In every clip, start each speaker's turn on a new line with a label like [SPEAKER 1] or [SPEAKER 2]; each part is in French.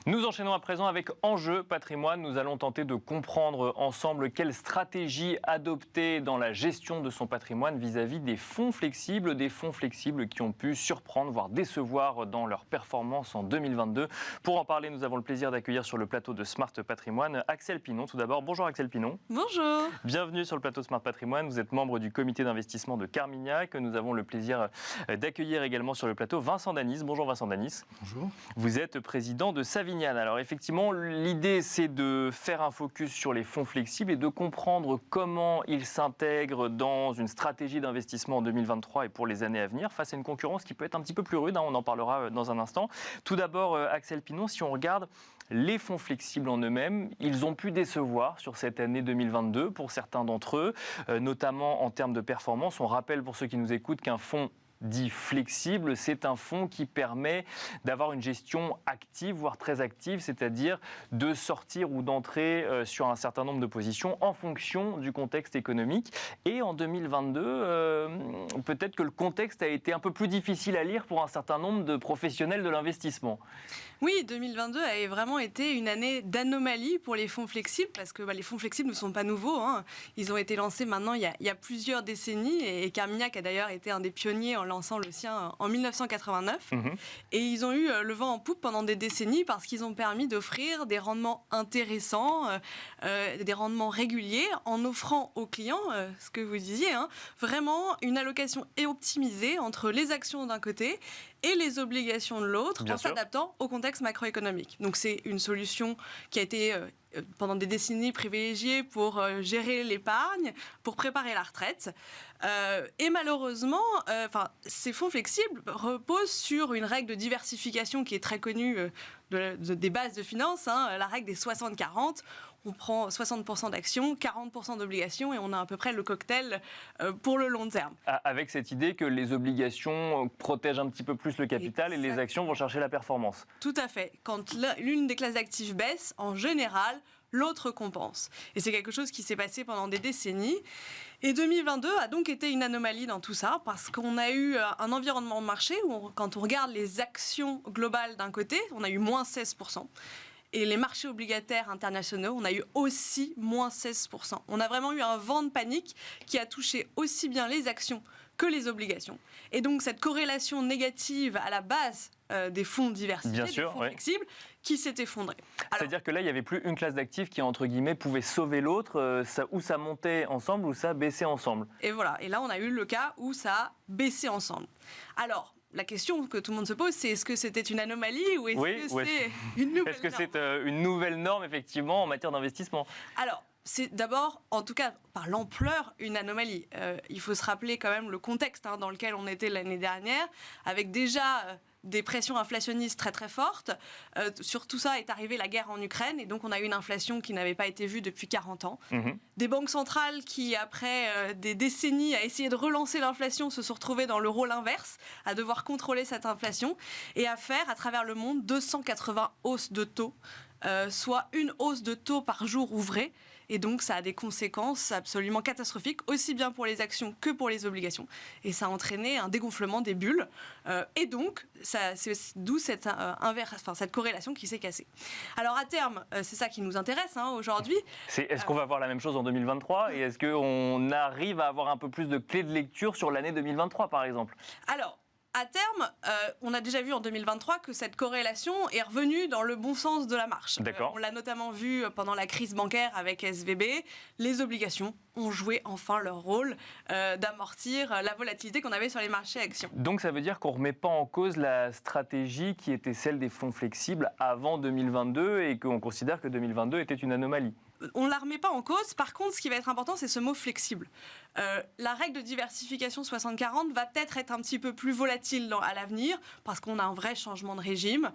[SPEAKER 1] Nous enchaînons à présent avec Enjeu Patrimoine. Nous allons tenter de comprendre ensemble quelle stratégie adopter dans la gestion de son patrimoine vis-à-vis des fonds flexibles qui ont pu surprendre, voire décevoir dans leur performance en 2022. Pour en parler, nous avons le plaisir d'accueillir sur le plateau de Smart Patrimoine Axel Pinon. Tout d'abord, bonjour Axel Pinon.
[SPEAKER 2] Bonjour.
[SPEAKER 1] Bienvenue sur le plateau Smart Patrimoine. Vous êtes membre du comité d'investissement de Carmignac. Nous avons le plaisir d'accueillir également sur le plateau Vincent Danis. Bonjour Vincent Danis.
[SPEAKER 3] Bonjour. Vous
[SPEAKER 1] êtes président de Savignan. Alors effectivement, l'idée c'est de faire un focus sur les fonds flexibles et de comprendre comment ils s'intègrent dans une stratégie d'investissement en 2023 et pour les années à venir face à une concurrence qui peut être un petit peu plus rude, on en parlera dans un instant. Tout d'abord, Axel Pinon, si on regarde les fonds flexibles en eux-mêmes, ils ont pu décevoir sur cette année 2022 pour certains d'entre eux, notamment en termes de performance. On rappelle pour ceux qui nous écoutent qu'un fonds dit flexible, c'est un fonds qui permet d'avoir une gestion active, voire très active, c'est-à-dire de sortir ou d'entrer sur un certain nombre de positions en fonction du contexte économique. Et en 2022, peut-être que le contexte a été un peu plus difficile à lire pour un certain nombre de professionnels de l'investissement.
[SPEAKER 2] Oui, 2022 a vraiment été une année d'anomalie pour les fonds flexibles, parce que les fonds flexibles ne sont pas nouveaux. Ils ont été lancés maintenant il y a plusieurs décennies, et Carmignac a d'ailleurs été un des pionniers en lançant le sien en 1989. Et ils ont eu le vent en poupe pendant des décennies parce qu'ils ont permis d'offrir des rendements intéressants, des rendements réguliers, en offrant aux clients, ce que vous disiez, vraiment une allocation optimisée entre les actions d'un côté et les obligations de l'autre, en s'adaptant au contexte macroéconomique. Donc c'est une solution qui a été pendant des décennies privilégiée pour gérer l'épargne, pour préparer la retraite. Et malheureusement, ces fonds flexibles reposent sur une règle de diversification qui est très connue des bases de finances, la règle des 60-40. On prend 60% d'actions, 40% d'obligations et on a à peu près le cocktail pour le long terme.
[SPEAKER 1] Avec cette idée que les obligations protègent un petit peu plus le capital et les actions vont chercher la performance.
[SPEAKER 2] Tout à fait. Quand l'une des classes d'actifs baisse, en général, l'autre compense. Et c'est quelque chose qui s'est passé pendant des décennies. Et 2022 a donc été une anomalie dans tout ça, parce qu'on a eu un environnement de marché où, quand on regarde les actions globales d'un côté, on a eu moins 16%. Et les marchés obligataires internationaux, on a eu aussi moins 16%. On a vraiment eu un vent de panique qui a touché aussi bien les actions que les obligations. Et donc cette corrélation négative à la base des fonds diversifiés, des fonds flexibles, qui s'est effondrée.
[SPEAKER 1] C'est-à-dire que là, il n'y avait plus une classe d'actifs qui, entre guillemets, pouvait sauver l'autre, ou ça montait ensemble, ou ça baissait ensemble.
[SPEAKER 2] Et voilà, et là, on a eu le cas où ça a baissé ensemble. Alors, la question que tout le monde se pose, c'est est-ce que c'était une anomalie ou est-ce que c'est une nouvelle norme ?
[SPEAKER 1] Est-ce que c'est une nouvelle norme, effectivement, en matière d'investissement ?
[SPEAKER 2] Alors, c'est d'abord, en tout cas, par l'ampleur, une anomalie. Il faut se rappeler quand même le contexte dans lequel on était l'année dernière, avec déjà des pressions inflationnistes très très fortes. Sur tout ça est arrivée la guerre en Ukraine, et donc on a eu une inflation qui n'avait pas été vue depuis 40 ans. Des banques centrales qui, après des décennies à essayer de relancer l'inflation, se sont retrouvées dans le rôle inverse, à devoir contrôler cette inflation, et à faire, à travers le monde, 280 hausses de taux, soit une hausse de taux par jour ouvré. Et donc, ça a des conséquences absolument catastrophiques, aussi bien pour les actions que pour les obligations. Et ça a entraîné un dégonflement des bulles. Et donc, c'est d'où cette corrélation qui s'est cassée. Alors, à terme, c'est ça qui nous intéresse aujourd'hui.
[SPEAKER 1] Est-ce qu'on va voir la même chose en 2023 ? Et est-ce qu'on arrive à avoir un peu plus de clés de lecture sur l'année 2023, par exemple ?
[SPEAKER 2] Alors, à terme, on a déjà vu en 2023 que cette corrélation est revenue dans le bon sens de la marche. On l'a notamment vu pendant la crise bancaire avec SVB. Les obligations ont joué enfin leur rôle d'amortir la volatilité qu'on avait sur les marchés actions.
[SPEAKER 1] Donc ça veut dire qu'on ne remet pas en cause la stratégie qui était celle des fonds flexibles avant 2022 et qu'on considère que 2022 était une anomalie ?
[SPEAKER 2] On ne la remet pas en cause. Par contre, ce qui va être important, c'est ce mot flexible. La règle de diversification 60-40 va peut-être être un petit peu plus volatile à l'avenir parce qu'on a un vrai changement de régime.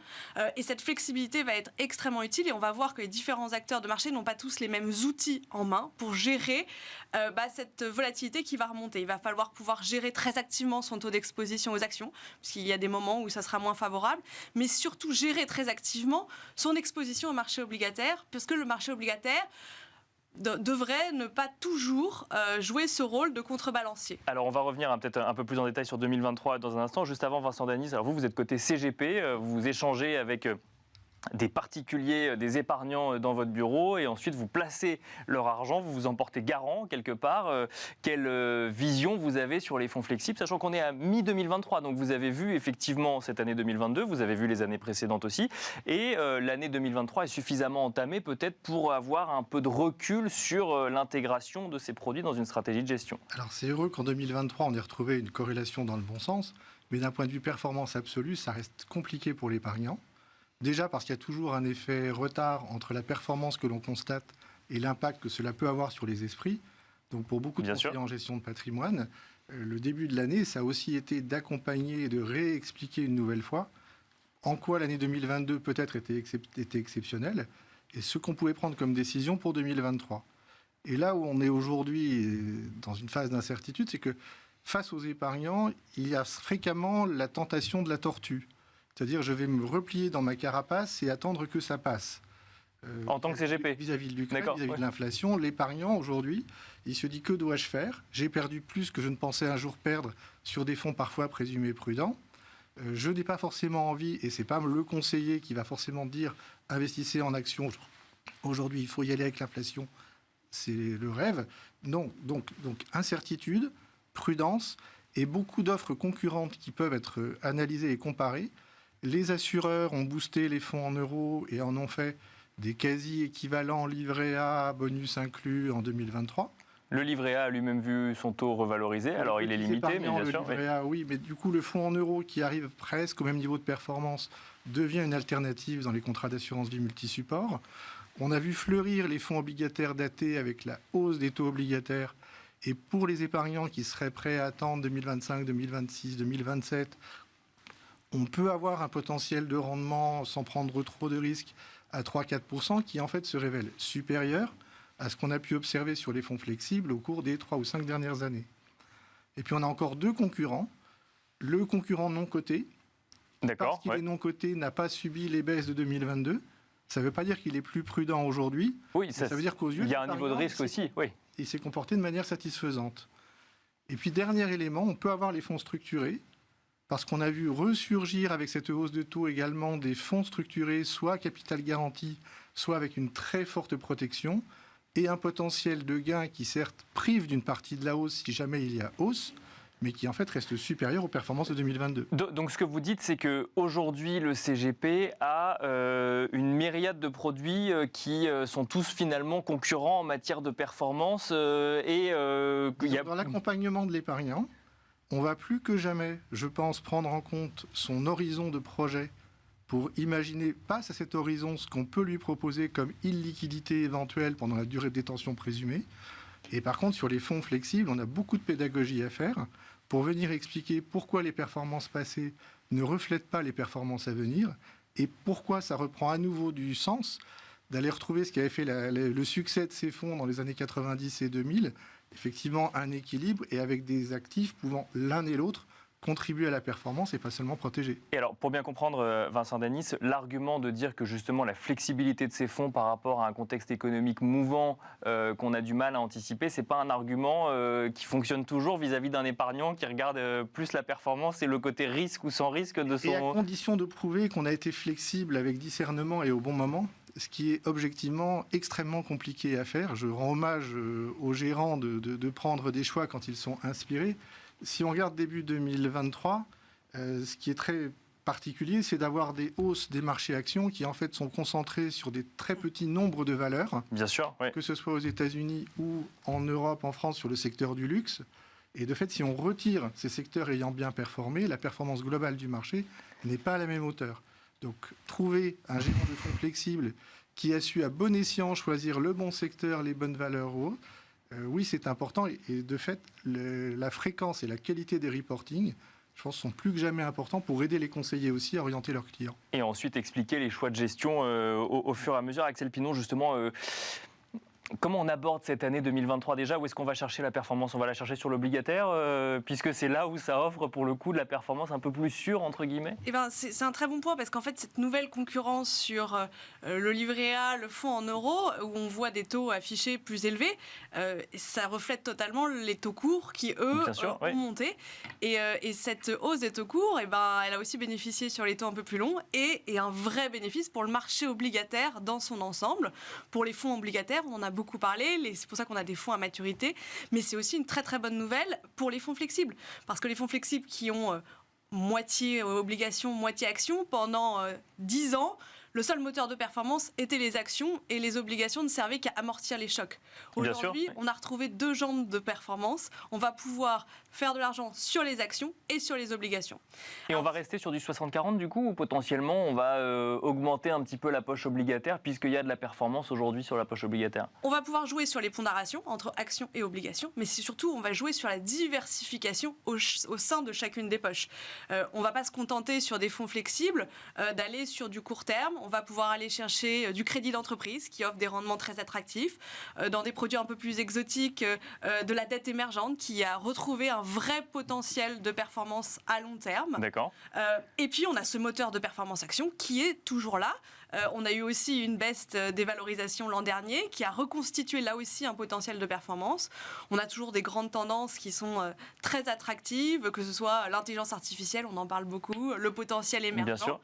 [SPEAKER 2] Et cette flexibilité va être extrêmement utile et on va voir que les différents acteurs de marché n'ont pas tous les mêmes outils en main pour gérer cette volatilité qui va remonter. Il va falloir pouvoir gérer très activement son taux d'exposition aux actions, puisqu'il y a des moments où ça sera moins favorable, mais surtout gérer très activement son exposition au marché obligataire, parce que le marché obligataire devrait ne pas toujours jouer ce rôle de contrebalancier.
[SPEAKER 1] Alors on va revenir peut-être un peu plus en détail sur 2023 dans un instant. Juste avant, Vincent Danis, alors vous êtes côté CGP, vous échangez avec des particuliers, des épargnants dans votre bureau et ensuite vous placez leur argent, vous vous en portez garant quelque part. Quelle vision vous avez sur les fonds flexibles, sachant qu'on est à mi-2023, donc vous avez vu effectivement cette année 2022, vous avez vu les années précédentes aussi, et l'année 2023 est suffisamment entamée peut-être pour avoir un peu de recul sur l'intégration de ces produits dans une stratégie de gestion.
[SPEAKER 3] Alors c'est heureux qu'en 2023 on ait retrouvé une corrélation dans le bon sens, mais d'un point de vue performance absolue, ça reste compliqué pour l'épargnant. Déjà parce qu'il y a toujours un effet retard entre la performance que l'on constate et l'impact que cela peut avoir sur les esprits. Donc pour beaucoup de conseillers en gestion de patrimoine, le début de l'année, ça a aussi été d'accompagner et de réexpliquer une nouvelle fois en quoi l'année 2022 peut-être était exceptionnelle et ce qu'on pouvait prendre comme décision pour 2023. Et là où on est aujourd'hui dans une phase d'incertitude, c'est que face aux épargnants, il y a fréquemment la tentation de la tortue. C'est-à-dire, je vais me replier dans ma carapace et attendre que ça passe.
[SPEAKER 1] En tant que CGP.
[SPEAKER 3] Vis-à-vis de l'Ukraine, vis-à-vis de l'inflation, l'épargnant, aujourd'hui, il se dit, que dois-je faire ? J'ai perdu plus que je ne pensais un jour perdre sur des fonds parfois présumés prudents. Je n'ai pas forcément envie, et ce n'est pas le conseiller qui va forcément dire, investissez en actions. Aujourd'hui, il faut y aller avec l'inflation. C'est le rêve. Non, donc incertitude, prudence, et beaucoup d'offres concurrentes qui peuvent être analysées et comparées. Les assureurs ont boosté les fonds en euros et en ont fait des quasi-équivalents livret A, bonus inclus en 2023.
[SPEAKER 1] Le livret A a lui-même vu son taux revalorisé, alors il est limité, mais bien sûr.
[SPEAKER 3] Le livret A, oui, mais du coup, le fonds en euros qui arrive presque au même niveau de performance devient une alternative dans les contrats d'assurance vie multisupport. On a vu fleurir les fonds obligataires datés avec la hausse des taux obligataires. Et pour les épargnants qui seraient prêts à attendre 2025, 2026, 2027, on peut avoir un potentiel de rendement sans prendre trop de risques à 3-4% qui en fait se révèle supérieur à ce qu'on a pu observer sur les fonds flexibles au cours des 3 ou 5 dernières années. Et puis on a encore deux concurrents. Le concurrent non coté, parce qu'il est non coté, n'a pas subi les baisses de 2022. Ça ne veut pas dire qu'il est plus prudent aujourd'hui.
[SPEAKER 1] Oui, ça
[SPEAKER 3] veut dire qu'aux yeux
[SPEAKER 1] il y a un niveau de risque aussi. Oui.
[SPEAKER 3] Il s'est comporté de manière satisfaisante. Et puis, dernier élément, on peut avoir les fonds structurés, parce qu'on a vu ressurgir avec cette hausse de taux également des fonds structurés, soit capital garanti, soit avec une très forte protection, et un potentiel de gain qui certes prive d'une partie de la hausse si jamais il y a hausse, mais qui en fait reste supérieur aux performances de 2022.
[SPEAKER 1] Donc ce que vous dites, c'est qu'aujourd'hui, le CGP a une myriade de produits qui sont tous finalement concurrents en matière de performance.
[SPEAKER 3] Dans l'accompagnement de l'épargnant, on va plus que jamais, je pense, prendre en compte son horizon de projet pour imaginer, face à cet horizon, ce qu'on peut lui proposer comme illiquidité éventuelle pendant la durée de détention présumée. Et par contre, sur les fonds flexibles, on a beaucoup de pédagogie à faire pour venir expliquer pourquoi les performances passées ne reflètent pas les performances à venir et pourquoi ça reprend à nouveau du sens d'aller retrouver ce qui avait fait le succès de ces fonds dans les années 90 et 2000, effectivement un équilibre et avec des actifs pouvant l'un et l'autre contribuer à la performance et pas seulement protéger.
[SPEAKER 1] Et alors, pour bien comprendre, Vincent Danis, l'argument de dire que justement la flexibilité de ces fonds par rapport à un contexte économique mouvant qu'on a du mal à anticiper, c'est pas un argument qui fonctionne toujours vis-à-vis d'un épargnant qui regarde plus la performance et le côté risque ou sans risque de son...
[SPEAKER 3] Et à condition de prouver qu'on a été flexible avec discernement et au bon moment, ce qui est objectivement extrêmement compliqué à faire. Je rends hommage aux gérants de prendre des choix quand ils sont inspirés. Si on regarde début 2023, ce qui est très particulier, c'est d'avoir des hausses des marchés actions qui en fait sont concentrés sur des très petits nombres de valeurs.
[SPEAKER 1] Bien sûr, oui.
[SPEAKER 3] Que ce soit aux États-Unis ou en Europe, en France, sur le secteur du luxe. Et de fait, si on retire ces secteurs ayant bien performé, la performance globale du marché n'est pas à la même hauteur. Donc, trouver un gérant de fonds flexible qui a su à bon escient choisir le bon secteur, les bonnes valeurs ou autres, oui, c'est important. Et de fait, la fréquence et la qualité des reportings, je pense, sont plus que jamais importants pour aider les conseillers aussi à orienter leurs clients.
[SPEAKER 1] Et ensuite, expliquer les choix de gestion au fur et à mesure. Axel Pinon, justement, Comment on aborde cette année 2023 déjà? Où est-ce qu'on va chercher la performance? On va la chercher sur l'obligataire, puisque c'est là où ça offre pour le coup de la performance un peu plus sûre, entre guillemets?
[SPEAKER 2] Eh ben, c'est un très bon point parce qu'en fait, cette nouvelle concurrence sur le livret A, le fonds en euros, où on voit des taux affichés plus élevés, ça reflète totalement les taux courts qui, eux,
[SPEAKER 1] Bien sûr,
[SPEAKER 2] ont monté. Et cette hausse des taux courts, eh ben, elle a aussi bénéficié sur les taux un peu plus longs et un vrai bénéfice pour le marché obligataire dans son ensemble. Pour les fonds obligataires, on en a beaucoup parlé, c'est pour ça qu'on a des fonds à maturité, mais c'est aussi une très très bonne nouvelle pour les fonds flexibles. Parce que les fonds flexibles qui ont moitié obligations, moitié actions, pendant 10 ans, le seul moteur de performance était les actions et les obligations ne servaient qu'à amortir les chocs. Aujourd'hui, on a retrouvé 2 jambes de performance. On va pouvoir faire de l'argent sur les actions et sur les obligations.
[SPEAKER 1] Et on va rester sur du 60-40 du coup, ou potentiellement on va augmenter un petit peu la poche obligataire puisqu'il y a de la performance aujourd'hui sur la poche obligataire?
[SPEAKER 2] On va pouvoir jouer sur les pondérations entre actions et obligations, mais c'est surtout on va jouer sur la diversification au sein de chacune des poches. On ne va pas se contenter sur des fonds flexibles d'aller sur du court terme. On va pouvoir aller chercher du crédit d'entreprise qui offre des rendements très attractifs, dans des produits un peu plus exotiques, de la dette émergente qui a retrouvé un vrai potentiel de performance à long terme.
[SPEAKER 1] D'accord.
[SPEAKER 2] Et puis on a ce moteur de performance action qui est toujours là. On a eu aussi une baisse des valorisations l'an dernier qui a reconstitué là aussi un potentiel de performance. On a toujours des grandes tendances qui sont très attractives, que ce soit l'intelligence artificielle, on en parle beaucoup, le potentiel émergent.
[SPEAKER 1] Bien sûr.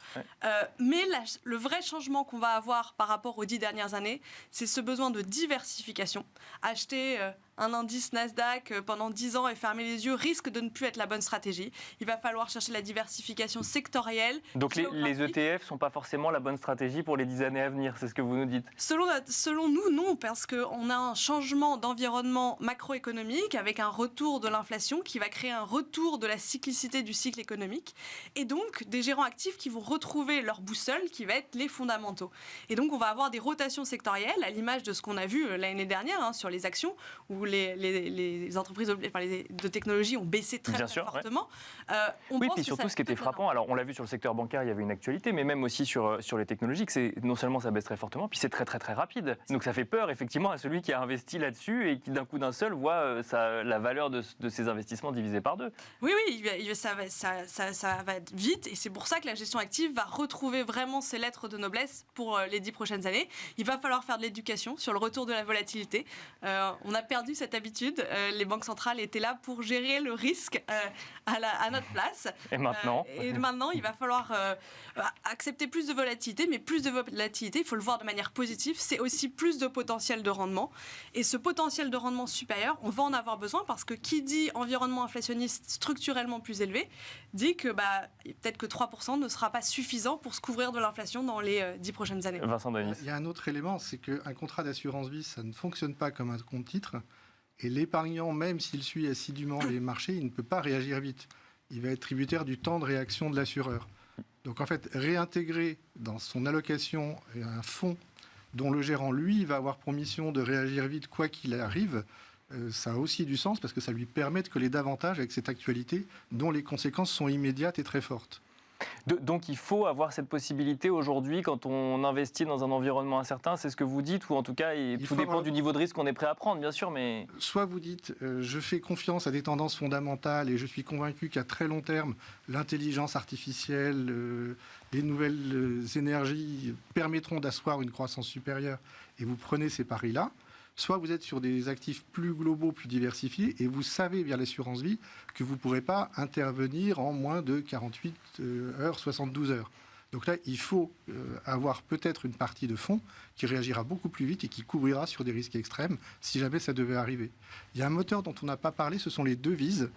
[SPEAKER 2] Mais le vrai changement qu'on va avoir par rapport aux 10 dernières années, c'est ce besoin de diversification. Acheter un indice Nasdaq pendant 10 ans et fermer les yeux risque de ne plus être la bonne stratégie. Il va falloir chercher la diversification sectorielle.
[SPEAKER 1] Donc les ETF ne sont pas forcément la bonne stratégie pour les 10 années à venir, c'est ce que vous nous dites?
[SPEAKER 2] Selon nous, non, parce qu'on a un changement d'environnement macroéconomique avec un retour de l'inflation qui va créer un retour de la cyclicité du cycle économique et donc des gérants actifs qui vont retrouver leur boussole qui va être les fondamentaux. Et donc on va avoir des rotations sectorielles à l'image de ce qu'on a vu l'année dernière sur les actions où les entreprises de technologie ont baissé très fortement.
[SPEAKER 1] Oui, puis surtout ce qui était frappant, alors on l'a vu sur le secteur bancaire, il y avait une actualité, mais même aussi sur les technologies, que c'est non seulement ça baisse très fortement, puis c'est très rapide. Donc ça fait peur effectivement à celui qui a investi là-dessus et qui d'un coup d'un seul voit la valeur de ses investissements divisée par 2.
[SPEAKER 2] Oui, ça va vite et c'est pour ça que la gestion active va retrouver vraiment ses lettres de noblesse pour les 10 prochaines années. Il va falloir faire de l'éducation sur le retour de la volatilité. On a perdu cette habitude. Les banques centrales étaient là pour gérer le risque à notre place.
[SPEAKER 1] Et maintenant
[SPEAKER 2] il va falloir accepter plus de volatilité, mais plus de volatilité, il faut le voir de manière positive, c'est aussi plus de potentiel de rendement. Et ce potentiel de rendement supérieur, on va en avoir besoin parce que qui dit environnement inflationniste structurellement plus élevé, dit que peut-être que 3% ne sera pas suffisant pour se couvrir de l'inflation dans les 10 prochaines années.
[SPEAKER 1] Vincent Denis.
[SPEAKER 3] Il y a un autre élément, c'est qu'un contrat d'assurance vie, ça ne fonctionne pas comme un compte titre. Et l'épargnant, même s'il suit assidûment les marchés, il ne peut pas réagir vite. Il va être tributaire du temps de réaction de l'assureur. Donc en fait, réintégrer dans son allocation un fonds dont le gérant, lui, va avoir pour mission de réagir vite quoi qu'il arrive, ça a aussi du sens parce que ça lui permet de coller davantage avec cette actualité dont les conséquences sont immédiates et très fortes.
[SPEAKER 1] Donc il faut avoir cette possibilité aujourd'hui quand on investit dans un environnement incertain, c'est ce que vous dites, ou en tout cas tout dépend du niveau de risque qu'on est prêt à prendre, bien sûr, mais...
[SPEAKER 3] Soit vous dites, je fais confiance à des tendances fondamentales et je suis convaincu qu'à très long terme, l'intelligence artificielle, les nouvelles énergies permettront d'asseoir une croissance supérieure et vous prenez ces paris-là. Soit vous êtes sur des actifs plus globaux, plus diversifiés, et vous savez via l'assurance vie que vous ne pourrez pas intervenir en moins de 48 heures, 72 heures. Donc là, il faut avoir peut-être une partie de fonds qui réagira beaucoup plus vite et qui couvrira sur des risques extrêmes si jamais ça devait arriver. Il y a un moteur dont on n'a pas parlé, ce sont les devises,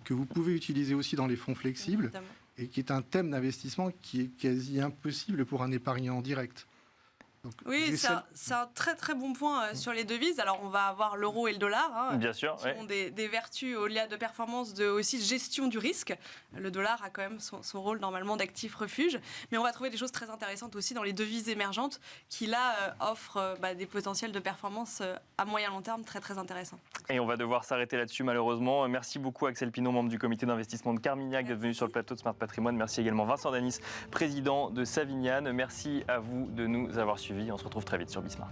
[SPEAKER 3] que vous pouvez utiliser aussi dans les fonds flexibles, évidemment, et qui est un thème d'investissement qui est quasi impossible pour un épargnant en direct. Donc,
[SPEAKER 2] oui, c'est un très bon point sur les devises. Alors, on va avoir l'euro et le dollar,
[SPEAKER 1] bien sûr,
[SPEAKER 2] qui ont des vertus au-delà de performance, aussi de gestion du risque. Le dollar a quand même son rôle normalement d'actif refuge. Mais on va trouver des choses très intéressantes aussi dans les devises émergentes qui, là, offrent des potentiels de performance à moyen long terme très intéressants.
[SPEAKER 1] Et on va devoir s'arrêter là-dessus, malheureusement. Merci beaucoup, Axel Pinon, membre du comité d'investissement de Carmignac, d'être venu sur le plateau de Smart Patrimoine. Merci également Vincent Denis, président de Savignan. Merci à vous de nous avoir suivis. On se retrouve très vite sur Bismart.